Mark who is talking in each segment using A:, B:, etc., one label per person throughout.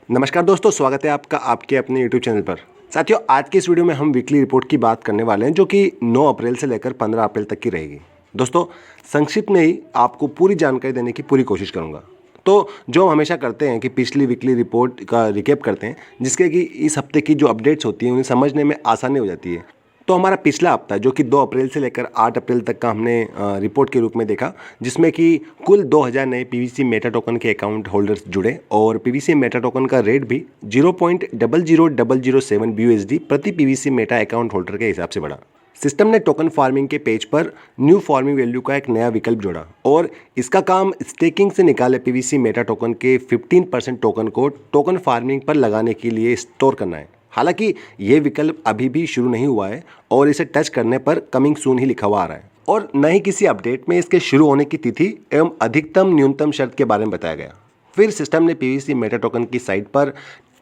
A: नमस्कार दोस्तों, स्वागत है आपका आपके अपने YouTube चैनल पर। साथियों, आज की इस वीडियो में हम वीकली रिपोर्ट की बात करने वाले हैं जो कि 9 अप्रैल से लेकर 15 अप्रैल तक की रहेगी। दोस्तों, संक्षिप्त में ही आपको पूरी जानकारी देने की पूरी कोशिश करूंगा। तो जो हम हमेशा करते हैं कि पिछली वीकली रिपोर्ट का रिकेप करते हैं, जिसके कि इस हफ्ते की जो अपडेट्स होती हैं उन्हें समझने में आसानी हो जाती है। तो हमारा पिछला हफ्ता जो कि 2 अप्रैल से लेकर 8 अप्रैल तक का हमने रिपोर्ट के रूप में देखा, जिसमें कि कुल 2000 नए पीवीसी मेटा टोकन के अकाउंट होल्डर्स जुड़े और पीवीसी मेटा टोकन का रेट भी 0.00007 BUSD प्रति पीवीसी मेटा अकाउंट होल्डर के हिसाब से बढ़ा। सिस्टम ने टोकन फार्मिंग के पेज पर न्यू फार्मिंग वैल्यू का एक नया विकल्प जोड़ा और इसका काम स्टेकिंग से निकाले पीवीसी मेटा टोकन के 15% टोकन को टोकन फार्मिंग पर लगाने के लिए स्टोर करना है। हालांकि ये विकल्प अभी भी शुरू नहीं हुआ है और इसे टच करने पर कमिंग सून ही लिखा हुआ आ रहा है और न ही किसी अपडेट में इसके शुरू होने की तिथि एवं अधिकतम न्यूनतम शर्त के बारे में बताया गया। फिर सिस्टम ने पीवीसी मेटा टोकन की साइट पर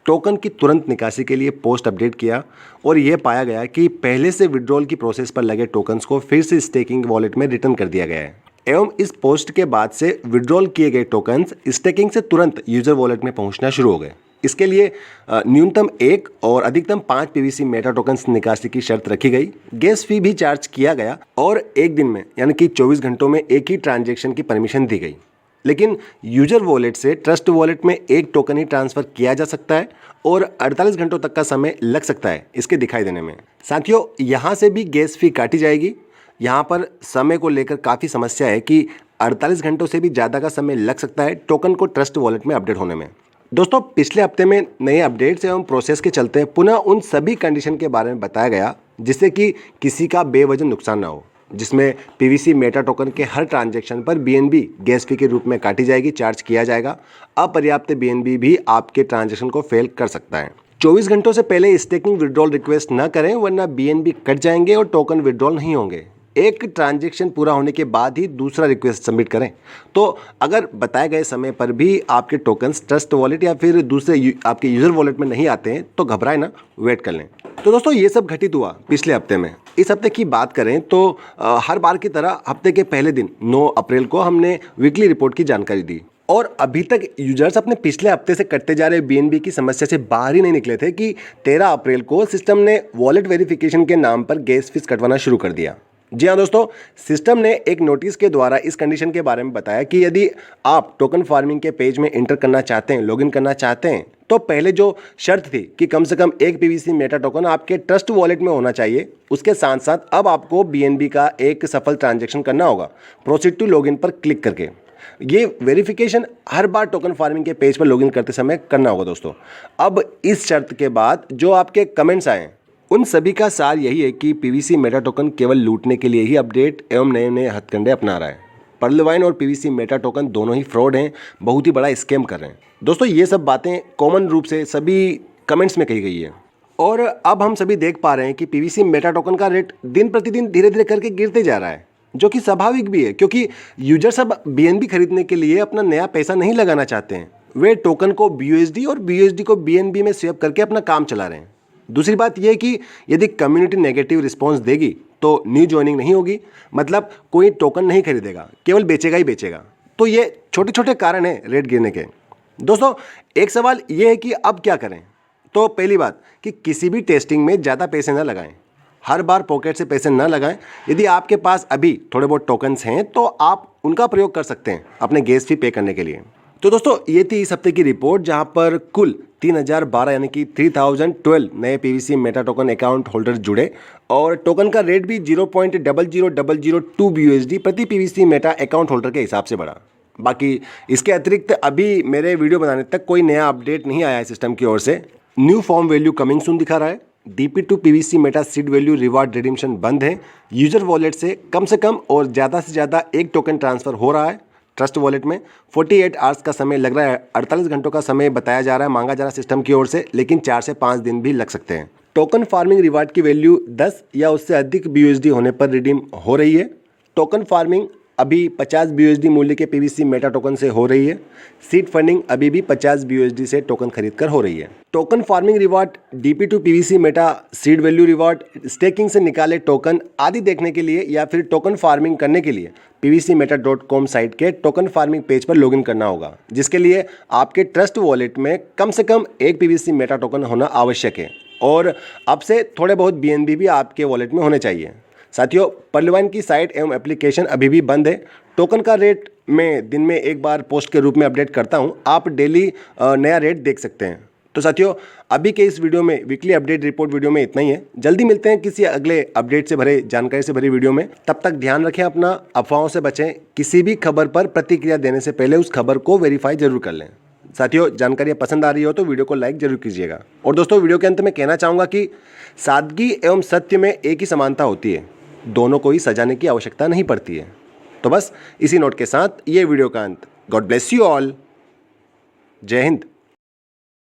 A: टोकन की तुरंत निकासी के लिए पोस्ट अपडेट किया और यह पाया गया कि पहले से विड्रॉल की प्रोसेस पर लगे टोकन्स को फिर से स्टेकिंग वॉलेट में रिटर्न कर दिया गया है एवं इस पोस्ट के बाद से विड्रॉल किए गए टोकन्स स्टेकिंग से तुरंत यूजर वॉलेट में पहुंचना शुरू हो गए। इसके लिए न्यूनतम 1 और अधिकतम 5 पीवीसी मेटा टोकन्स निकासी की शर्त रखी गई। गैस फी भी चार्ज किया गया और एक दिन में यानी कि 24 घंटों में एक ही ट्रांजैक्शन की परमिशन दी गई। लेकिन यूजर वॉलेट से ट्रस्ट वॉलेट में एक टोकन ही ट्रांसफर किया जा सकता है और 48 घंटों तक का समय लग सकता है इसके दिखाई देने में। साथियों, यहाँ से भी गैस फी काटी जाएगी। यहाँ पर समय को लेकर काफ़ी समस्या है कि 48 घंटों से भी ज़्यादा का समय लग सकता है टोकन को ट्रस्ट वॉलेट में अपडेट होने में। दोस्तों, पिछले हफ्ते में नए अपडेट्स एवं प्रोसेस के चलते पुनः उन सभी कंडीशन के बारे में बताया गया जिससे कि किसी का बेवजह नुकसान ना हो, जिसमें पीवीसी मेटा टोकन के हर ट्रांजैक्शन पर बीएनबी गैस फी के रूप में काटी जाएगी, चार्ज किया जाएगा। अपर्याप्त बीएनबी भी आपके ट्रांजैक्शन को फेल कर सकता है। 24 घंटों से पहले स्टेकिंग विड्रॉल रिक्वेस्ट न करें वरना बीएनबी कट जाएंगे और टोकन विड्रॉल नहीं होंगे। एक ट्रांजैक्शन पूरा होने के बाद ही दूसरा रिक्वेस्ट सबमिट करें। तो अगर बताए गए समय पर भी आपके टोकन्स ट्रस्ट वॉलेट या फिर दूसरे आपके यूजर वॉलेट में नहीं आते हैं तो घबराए ना, वेट कर लें। तो दोस्तों, ये सब घटित हुआ पिछले हफ्ते में। इस हफ्ते की बात करें तो हर बार की तरह हफ्ते के पहले दिन 9 अप्रैल को हमने वीकली रिपोर्ट की जानकारी दी और अभी तक यूजर्स अपने पिछले हफ्ते से कटते जा रहे बीएनबी की समस्या से बाहर ही नहीं निकले थे कि 13 अप्रैल को सिस्टम ने वॉलेट वेरिफिकेशन के नाम पर गैस फीस कटवाना शुरू कर दिया। जी हाँ दोस्तों, सिस्टम ने एक नोटिस के द्वारा इस कंडीशन के बारे में बताया कि यदि आप टोकन फार्मिंग के पेज में इंटर करना चाहते हैं, लॉगिन करना चाहते हैं, तो पहले जो शर्त थी कि कम से कम एक पीवीसी मेटा टोकन आपके ट्रस्ट वॉलेट में होना चाहिए, उसके साथ साथ अब आपको बीएनबी का एक सफल ट्रांजैक्शन करना होगा प्रोसीड टू लॉगिन पर क्लिक करके। ये वेरिफिकेशन हर बार टोकन फार्मिंग के पेज पर लॉगिन करते समय करना होगा दोस्तों। अब इस शर्त के बाद जो आपके कमेंट्स आए उन सभी का सार यही है कि पीवीसी मेटा टोकन केवल लूटने के लिए ही अपडेट एवं नए नए हथकंडे अपना रहा है। पर्लवाइन और पीवीसी मेटा टोकन दोनों ही फ्रॉड हैं, बहुत ही बड़ा स्कैम कर रहे हैं। दोस्तों, ये सब बातें कॉमन रूप से सभी कमेंट्स में कही गई है और अब हम सभी देख पा रहे हैं कि पीवीसी मेटा टोकन का रेट दिन प्रतिदिन धीरे धीरे करके गिरते जा रहा है, जो कि स्वाभाविक भी है क्योंकि यूजर सब बीएनबी खरीदने के लिए अपना नया पैसा नहीं लगाना चाहते हैं। वे टोकन को बीयूएसडी और बीयूएसडी को बीएनबी में स्वेप करके अपना काम चला रहे हैं। दूसरी बात यह कि यदि कम्युनिटी नेगेटिव रिस्पांस देगी तो न्यू ज्वाइनिंग नहीं होगी, मतलब कोई टोकन नहीं खरीदेगा, केवल बेचेगा ही बेचेगा। तो ये छोटे छोटे कारण हैं रेट गिरने के। दोस्तों, एक सवाल ये है कि अब क्या करें। तो पहली बात कि किसी भी टेस्टिंग में ज़्यादा पैसे ना लगाएं, हर बार पॉकेट से पैसे ना लगाएं। यदि आपके पास अभी थोड़े बहुत टोकन्स हैं तो आप उनका प्रयोग कर सकते हैं अपने गैस फी पे करने के लिए। तो दोस्तों, ये थी इस हफ्ते की रिपोर्ट जहां पर कुल 3012 यानी कि 3012 नए PVC Meta token account holder जुड़े और टोकन का रेट भी 0.00002 BUSD प्रति पीवीसी मेटा अकाउंट होल्डर के हिसाब से बढ़ा। बाकी इसके अतिरिक्त अभी मेरे वीडियो बनाने तक कोई नया अपडेट नहीं आया है सिस्टम की ओर से। New form value coming soon दिखा रहा है। DP2 PVC Meta seed value reward redemption बंद है। यूजर वॉलेट से कम और ज़्यादा से ज़्यादा एक टोकन ट्रांसफर हो रहा है। ट्रस्ट वॉलेट में 48 आवर्स का समय लग रहा है, 48 घंटों का समय बताया जा रहा है, मांगा जा रहा है सिस्टम की ओर से, लेकिन 4 से 5 दिन भी लग सकते हैं। टोकन फार्मिंग रिवार्ड की वैल्यू 10 या उससे अधिक BUSD होने पर रिडीम हो रही है। टोकन फार्मिंग अभी 50 BUSD मूल्य के पीवीसी मेटा टोकन से हो रही है। सीड फंडिंग अभी भी 50 BUSD से टोकन खरीदकर हो रही है। Token farming reward, DP2 PVC Meta seed value reward, staking से निकाले टोकन आदि देखने के लिए या फिर टोकन फार्मिंग करने के लिए pvcmeta.com साइट के टोकन फार्मिंग पेज पर लॉगिन करना होगा, जिसके लिए आपके ट्रस्ट वॉलेट में कम से कम एक पीवीसी मेटा टोकन होना आवश्यक है और अब से थोड़े बहुत BNB भी आपके वॉलेट में होने चाहिए। साथियों, पर्लवाइन की साइट एवं एप्लीकेशन अभी भी बंद है। टोकन का रेट मैं दिन में एक बार पोस्ट के रूप में अपडेट करता हूं, आप डेली नया रेट देख सकते हैं। तो साथियों, अभी के इस वीडियो में वीकली अपडेट रिपोर्ट वीडियो में इतना ही है। जल्दी मिलते हैं किसी अगले अपडेट से भरे जानकारी से भरी वीडियो में। तब तक ध्यान रखें अपना, अफवाहों से बचें। किसी भी खबर पर प्रतिक्रिया देने से पहले उस खबर को वेरीफाई जरूर कर लें। साथियों, जानकारी पसंद आ रही हो तो वीडियो को लाइक जरूर कीजिएगा। और दोस्तों, वीडियो के अंत में कहना चाहूँगा कि सादगी एवं सत्य में एक ही समानता होती है, दोनों को ही सजाने की आवश्यकता नहीं पड़ती है। तो बस इसी नोट के साथ ये वीडियो का अंत। God bless you all. जय हिंद।